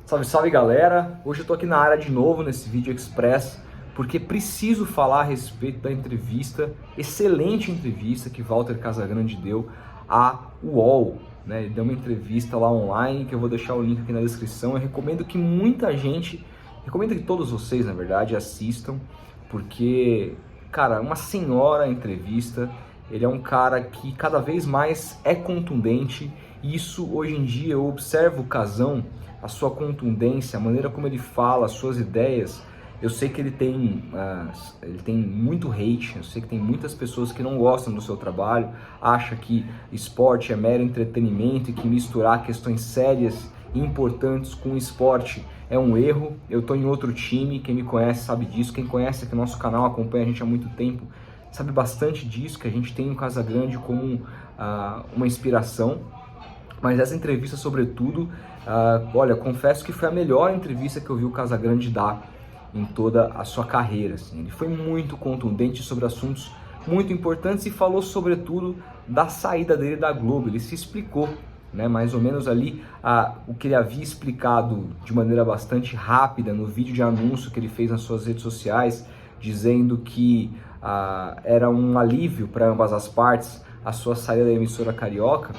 Salve, salve galera! Hoje eu tô aqui na área de novo nesse vídeo express porque preciso falar a respeito da entrevista, excelente entrevista que Walter Casagrande deu à UOL, né? Ele deu uma entrevista lá online que eu vou deixar o link aqui na descrição. Eu recomendo que muita gente, recomendo que todos vocês na verdade assistam, porque, cara, uma senhora entrevista. Ele é um cara que cada vez mais é contundente, e isso hoje em dia eu observo o Casão, a sua contundência, a maneira como ele fala, as suas ideias. Eu sei que ele tem muito hate, eu sei que tem muitas pessoas que não gostam do seu trabalho, acham que esporte é mero entretenimento e que misturar questões sérias e importantes com esporte é um erro. Eu estou em outro time, quem me conhece sabe disso, quem conhece aqui o nosso canal, acompanha a gente há muito tempo, sabe bastante disso, que a gente tem o Casagrande como uma inspiração. Mas essa entrevista, sobretudo, olha, confesso que foi a melhor entrevista que eu vi o Casagrande dar em toda a sua carreira. Assim. Ele foi muito contundente sobre assuntos muito importantes e falou, sobretudo, da saída dele da Globo. Ele se explicou, né, mais ou menos ali o que ele havia explicado de maneira bastante rápida no vídeo de anúncio que ele fez nas suas redes sociais, dizendo que era um alívio para ambas as partes a sua saída da emissora carioca.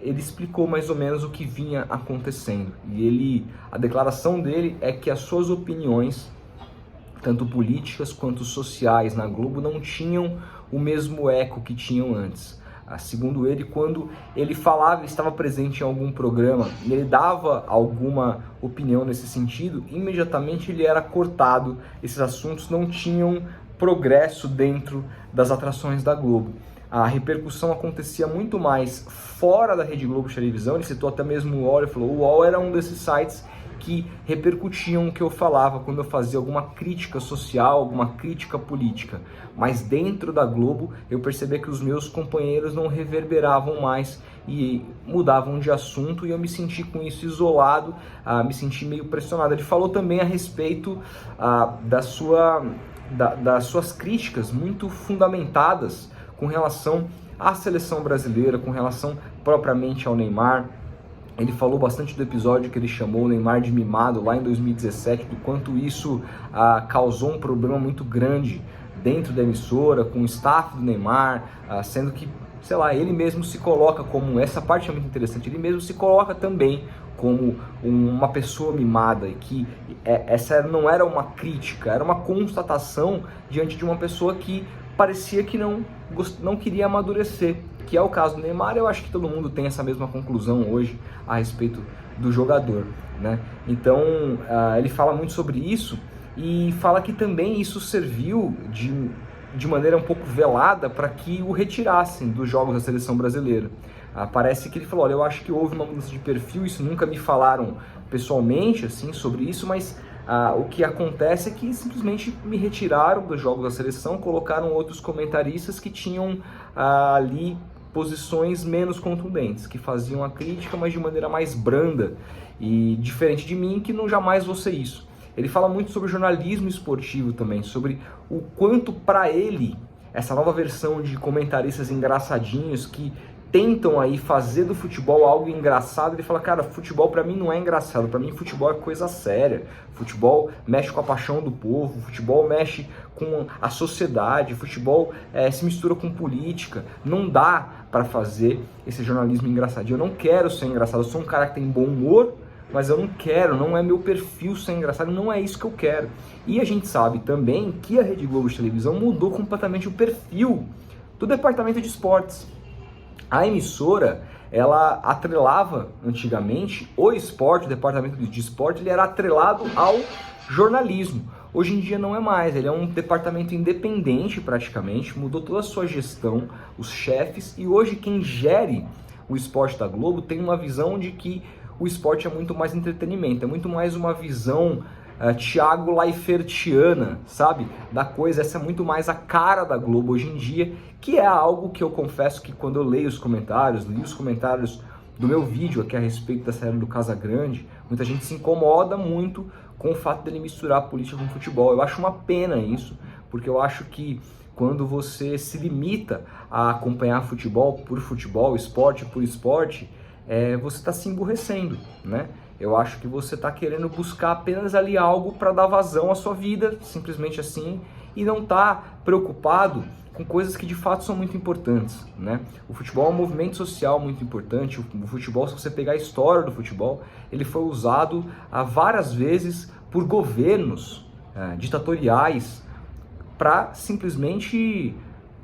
Ele explicou mais ou menos o que vinha acontecendo, e a declaração dele é que as suas opiniões, tanto políticas quanto sociais, na Globo não tinham o mesmo eco que tinham antes. Segundo ele, quando ele falava, estava presente em algum programa e ele dava alguma opinião nesse sentido, imediatamente ele era cortado. Esses assuntos não tinham progresso dentro das atrações da Globo. A repercussão acontecia muito mais fora da Rede Globo de televisão. Ele citou até mesmo o UOL, ele falou: o UOL era um desses sites que repercutiam o que eu falava quando eu fazia alguma crítica social, alguma crítica política. Mas dentro da Globo eu percebi que os meus companheiros não reverberavam mais e mudavam de assunto, e eu me senti com isso isolado, me senti meio pressionado. Ele falou também a respeito das suas críticas muito fundamentadas com relação à seleção brasileira, com relação propriamente ao Neymar. Ele falou bastante do episódio que ele chamou o Neymar de mimado lá em 2017, do quanto isso causou um problema muito grande dentro da emissora, com o staff do Neymar, sendo que, sei lá, ele mesmo se coloca como, essa parte é muito interessante, ele mesmo se coloca também como uma pessoa mimada, e que essa não era uma crítica, era uma constatação diante de uma pessoa que parecia que não queria amadurecer, que é o caso do Neymar. Eu acho que todo mundo tem essa mesma conclusão hoje a respeito do jogador, né? Então, ele fala muito sobre isso e fala que também isso serviu de maneira um pouco velada para que o retirassem dos jogos da seleção brasileira. Parece que ele falou: olha, eu acho que houve uma mudança de perfil, isso nunca me falaram pessoalmente assim sobre isso, mas o que acontece é que simplesmente me retiraram dos jogos da seleção, colocaram outros comentaristas que tinham ali posições menos contundentes, que faziam a crítica, mas de maneira mais branda, e diferente de mim, que não jamais vou ser isso. Ele fala muito sobre jornalismo esportivo também, sobre o quanto para ele essa nova versão de comentaristas engraçadinhos que tentam aí fazer do futebol algo engraçado. Ele fala: cara, futebol para mim não é engraçado, para mim futebol é coisa séria, futebol mexe com a paixão do povo, futebol mexe com a sociedade, futebol se mistura com política, não dá para fazer esse jornalismo engraçadinho. Eu não quero ser engraçado, eu sou um cara que tem bom humor, mas eu não quero, não é meu perfil ser engraçado, não é isso que eu quero. E a gente sabe também que a Rede Globo de televisão mudou completamente o perfil do departamento de esportes. A emissora, ela atrelava antigamente o esporte, o departamento de esporte, ele era atrelado ao jornalismo. Hoje em dia não é mais, ele é um departamento independente praticamente, mudou toda a sua gestão, os chefes, e hoje quem gere o esporte da Globo tem uma visão de que o esporte é muito mais entretenimento, é muito mais uma visão Thiago Leifertiana, sabe, da coisa. Essa é muito mais a cara da Globo hoje em dia, que é algo que eu confesso que quando eu leio os comentários, li os comentários do meu vídeo aqui a respeito da saída do Casagrande, muita gente se incomoda muito com o fato dele misturar política com futebol. Eu acho uma pena isso, porque eu acho que quando você se limita a acompanhar futebol por futebol, esporte por esporte, você está se emburrecendo, né? Eu acho que você está querendo buscar apenas ali algo para dar vazão à sua vida, simplesmente assim, e não está preocupado com coisas que de fato são muito importantes, né? O futebol é um movimento social muito importante. O futebol, se você pegar a história do futebol, ele foi usado várias vezes por governos ditatoriais para simplesmente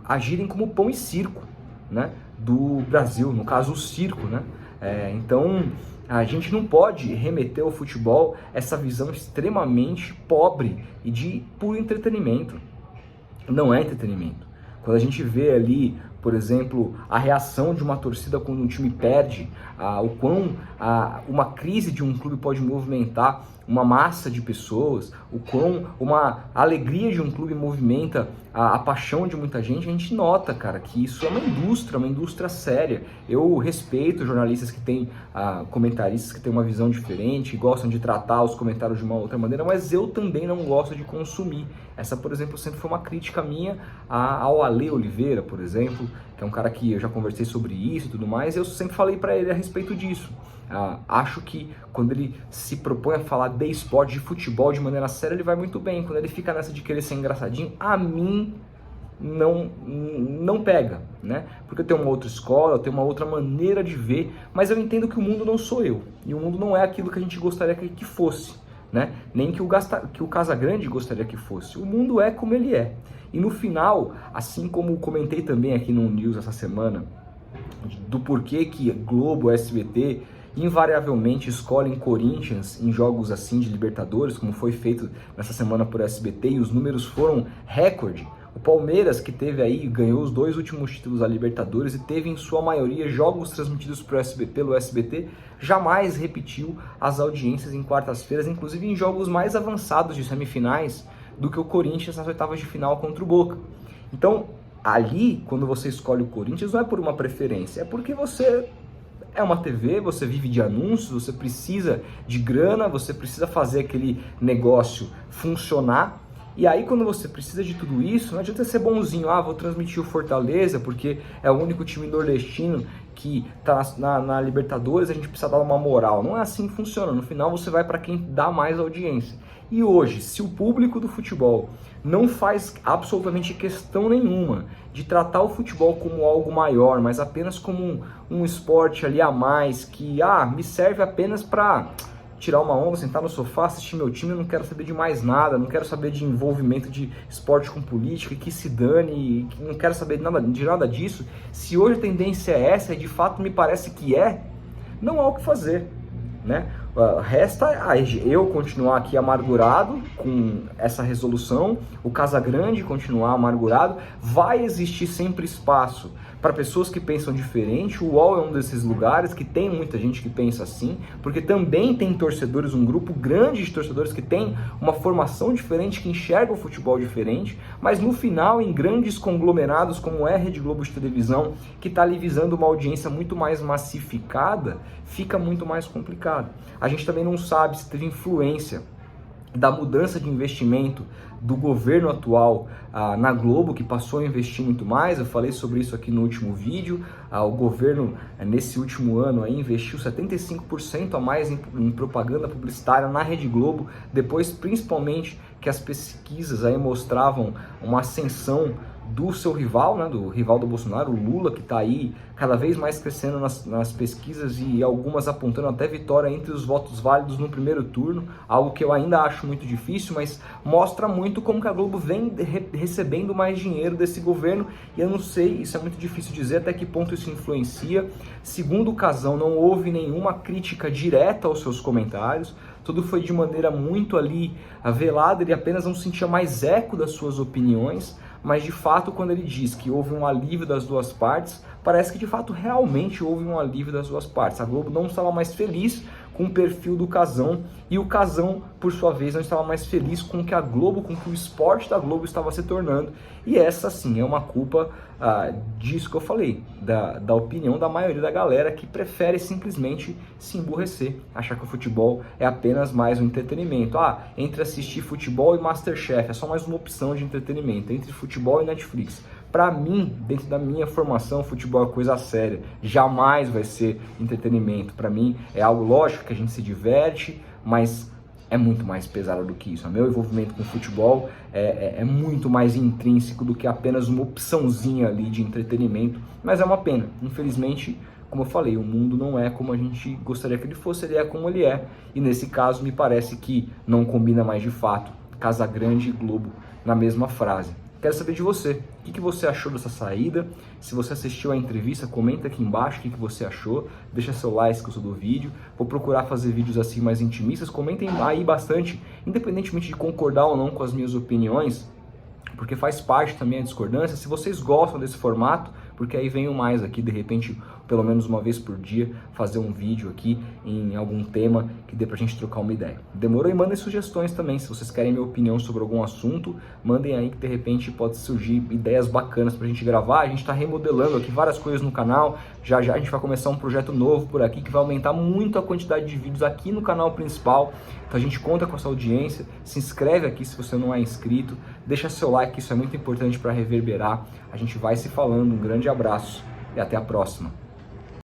agirem como pão e circo, né, do Brasil, no caso o circo, né? Então a gente não pode remeter ao futebol essa visão extremamente pobre e de puro entretenimento. Não é entretenimento. Quando a gente vê ali, por exemplo, a reação de uma torcida quando um time perde, o quão uma crise de um clube pode movimentar uma massa de pessoas, o quão uma alegria de um clube movimenta a paixão de muita gente, a gente nota, cara, que isso é uma indústria séria. Eu respeito jornalistas que têm, comentaristas que têm uma visão diferente, gostam de tratar os comentários de uma outra maneira, mas eu também não gosto de consumir. Essa, por exemplo, sempre foi uma crítica minha ao Ale Oliveira, por exemplo, que é um cara que eu já conversei sobre isso e tudo mais, e eu sempre falei para ele a respeito disso. Acho que quando ele se propõe a falar de esporte, de futebol de maneira séria, ele vai muito bem. Quando ele fica nessa de querer ser engraçadinho, a mim não pega, né? Porque eu tenho uma outra escola, eu tenho uma outra maneira de ver, mas eu entendo que o mundo não sou eu, e o mundo não é aquilo que a gente gostaria que fosse, né? Nem que o Casagrande gostaria que fosse. O mundo é como ele é. E no final, assim como comentei também aqui no News essa semana, do porquê que Globo, SBT invariavelmente escolhem Corinthians em jogos assim de Libertadores, como foi feito nessa semana por SBT, e os números foram recorde. O Palmeiras, que ganhou os 2 últimos títulos da Libertadores e teve em sua maioria jogos transmitidos pelo SBT, jamais repetiu as audiências em quartas-feiras, inclusive em jogos mais avançados de semifinais do que o Corinthians nas oitavas de final contra o Boca. Então, ali, quando você escolhe o Corinthians, não é por uma preferência, é porque você é uma TV, você vive de anúncios, você precisa de grana, você precisa fazer aquele negócio funcionar. E aí, quando você precisa de tudo isso, não adianta ser bonzinho, vou transmitir o Fortaleza porque é o único time nordestino que tá na Libertadores, a gente precisa dar uma moral. Não é assim que funciona. No final, você vai para quem dá mais audiência. E hoje, se o público do futebol não faz absolutamente questão nenhuma de tratar o futebol como algo maior, mas apenas como um esporte ali a mais, que me serve apenas para tirar uma onda, sentar no sofá, assistir meu time, eu não quero saber de mais nada, não quero saber de envolvimento de esporte com política, que se dane, que não quero saber de nada disso. Se hoje a tendência é essa, e de fato me parece que não há o que fazer, né? Resta eu continuar aqui amargurado com essa resolução, o Casagrande continuar amargurado. Vai existir sempre espaço para pessoas que pensam diferente. O UOL é um desses lugares que tem muita gente que pensa assim, porque também tem torcedores, um grupo grande de torcedores que tem uma formação diferente, que enxerga o futebol diferente, mas no final, em grandes conglomerados como é a Rede Globo de televisão, que está ali visando uma audiência muito mais massificada, fica muito mais complicado. A gente também não sabe se teve influência da mudança de investimento do governo atual na Globo, que passou a investir muito mais. Eu falei sobre isso aqui no último vídeo. O governo, nesse último ano, investiu 75% a mais em propaganda publicitária na Rede Globo, depois principalmente que as pesquisas mostravam uma ascensão do seu rival, né, do rival do Bolsonaro, o Lula, que está aí cada vez mais crescendo nas pesquisas e algumas apontando até vitória entre os votos válidos no primeiro turno, algo que eu ainda acho muito difícil, mas mostra muito como que a Globo vem recebendo mais dinheiro desse governo, e eu não sei, isso é muito difícil dizer até que ponto isso influencia. Segundo o Casão, não houve nenhuma crítica direta aos seus comentários, tudo foi de maneira muito ali velada, ele apenas não sentia mais eco das suas opiniões, mas de fato, quando ele diz que houve um alívio das duas partes, parece que de fato realmente houve um alívio das duas partes. A Globo não estava mais feliz com o perfil do Casão, e o Casão, por sua vez, não estava mais feliz com que a Globo, com que o esporte da Globo estava se tornando. E essa sim é uma culpa disso que eu falei, da opinião da maioria da galera que prefere simplesmente se emburrecer, achar que o futebol é apenas mais um entretenimento. Entre assistir futebol e Masterchef é só mais uma opção de entretenimento, entre futebol e Netflix. Para mim, dentro da minha formação, futebol é coisa séria, jamais vai ser entretenimento. Para mim é algo lógico que a gente se diverte, mas é muito mais pesado do que isso. O meu envolvimento com futebol é muito mais intrínseco do que apenas uma opçãozinha ali de entretenimento, mas é uma pena. Infelizmente, como eu falei, o mundo não é como a gente gostaria que ele fosse, ele é como ele é. E nesse caso, me parece que não combina mais de fato Casagrande e Globo na mesma frase. Quero saber de você, o que você achou dessa saída? Se você assistiu a entrevista, comenta aqui embaixo o que você achou, deixa seu like se gostou do vídeo. Vou procurar fazer vídeos assim mais intimistas, comentem aí bastante, independentemente de concordar ou não com as minhas opiniões, porque faz parte também a discordância. Se vocês gostam desse formato, porque aí venho mais aqui, de repente, pelo menos uma vez por dia, fazer um vídeo aqui em algum tema que dê pra gente trocar uma ideia. Demorou? E mandem sugestões também, se vocês querem minha opinião sobre algum assunto, mandem aí que de repente pode surgir ideias bacanas pra gente gravar. A gente tá remodelando aqui várias coisas no canal, já já a gente vai começar um projeto novo por aqui que vai aumentar muito a quantidade de vídeos aqui no canal principal. Então a gente conta com essa audiência, se inscreve aqui se você não é inscrito, deixa seu like, isso é muito importante para reverberar. A gente vai se falando, um grande abraço e até a próxima.